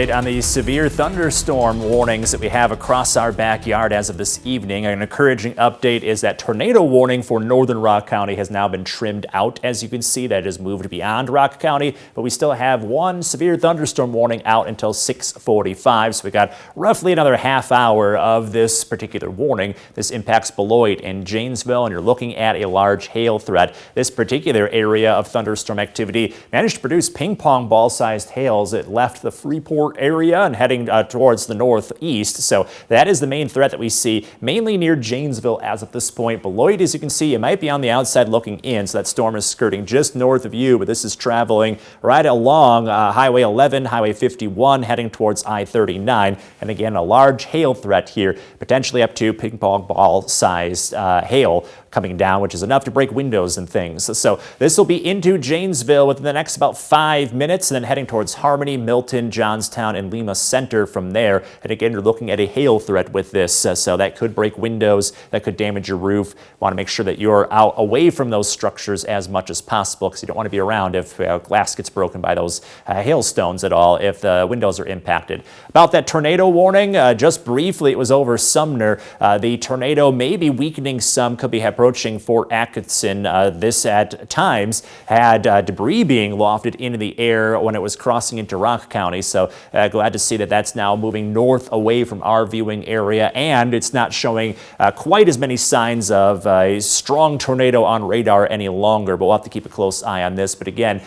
On the severe thunderstorm warnings that we have across our backyard as of this evening, an encouraging update is that tornado warning for northern Rock County has now been trimmed out. As you can see, that has moved beyond Rock County, but we still have one severe thunderstorm warning out until 6:45. So we got roughly another half hour of this particular warning. This impacts Beloit and Janesville, and you're looking at a large hail threat. This particular area of thunderstorm activity managed to produce ping pong ball-sized hails. It left the Freeport area and heading towards the northeast. So that is the main threat that we see, mainly near Janesville as of this point. Beloit, as you can see, it might be on the outside looking in, so that storm is skirting just north of you, but this is traveling right along Highway 11, Highway 51, heading towards I-39. And again, a large hail threat here, potentially up to ping pong ball-sized hail coming down, which is enough to break windows and things. So this will be into Janesville within the next about 5 minutes, and then heading towards Harmony, Milton, Johnstown, and Lima Center from there. And again, you're looking at a hail threat with this, so that could break windows, that could damage your roof. Want to make sure that you're out away from those structures as much as possible, because you don't want to be around if glass gets broken by those hailstones at all, if the windows are impacted. About that tornado warning, just briefly, it was over Sumner. The tornado may be weakening some, could be approaching Fort Atkinson. This at times had debris being lofted into the air when it was crossing into Rock County. So glad to see that that's now moving north away from our viewing area, and it's not showing quite as many signs of a strong tornado on radar any longer, but we'll have to keep a close eye on this. But again,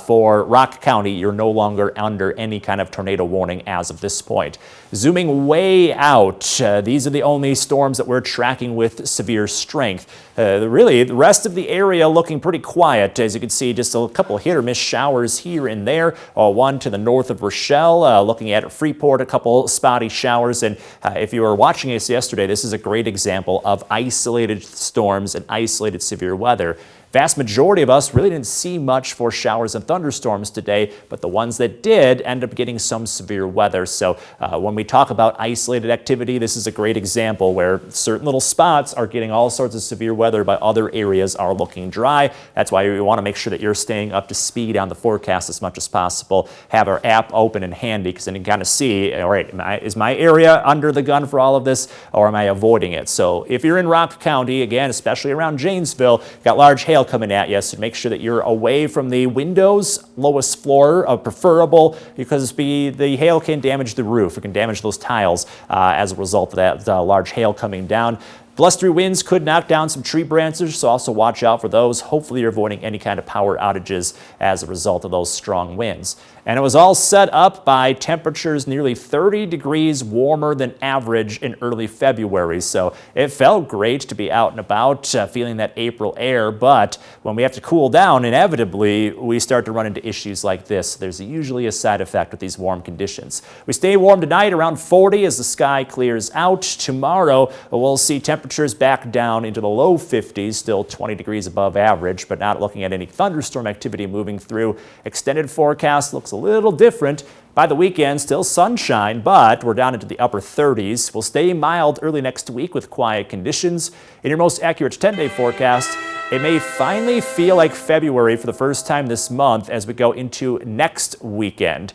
for Rock County, you're no longer under any kind of tornado warning as of this point. Zooming way out, these are the only storms that we're tracking with severe strength. Really, the rest of the area looking pretty quiet. As you can see, just a couple hit or miss showers here and there. One to the north of Rochelle, looking at Freeport, a couple spotty showers. And if you were watching us yesterday, this is a great example of isolated storms and isolated severe weather. Vast majority of us really didn't see much for showers and thunderstorms today, but the ones that did end up getting some severe weather. So when we talk about isolated activity, this is a great example where certain little spots are getting all sorts of severe weather, but other areas are looking dry. That's why we want to make sure that you're staying up to speed on the forecast as much as possible. Have our app open and handy, because then you can kind of see, all right, is my area under the gun for all of this, or am I avoiding it? So if you're in Rock County, again, especially around Janesville, got large hail coming at you, so make sure that you're away from the windows, lowest floor, preferable, because the hail can damage the roof. It can damage those tiles as a result of that large hail coming down. Blustery winds could knock down some tree branches, so also watch out for those. Hopefully you're avoiding any kind of power outages as a result of those strong winds. And it was all set up by temperatures nearly 30 degrees warmer than average in early February. So it felt great to be out and about, feeling that April air. But when we have to cool down, inevitably, we start to run into issues like this. There's usually a side effect with these warm conditions. We stay warm tonight around 40 as the sky clears out. Tomorrow, we'll see temperatures back down into the low 50s, still 20 degrees above average, but not looking at any thunderstorm activity moving through. Extended forecast looks a little different. By the weekend, still sunshine, but we're down into the upper 30s. We'll stay mild early next week with quiet conditions. In your most accurate 10-day forecast, it may finally feel like February for the first time this month as we go into next weekend.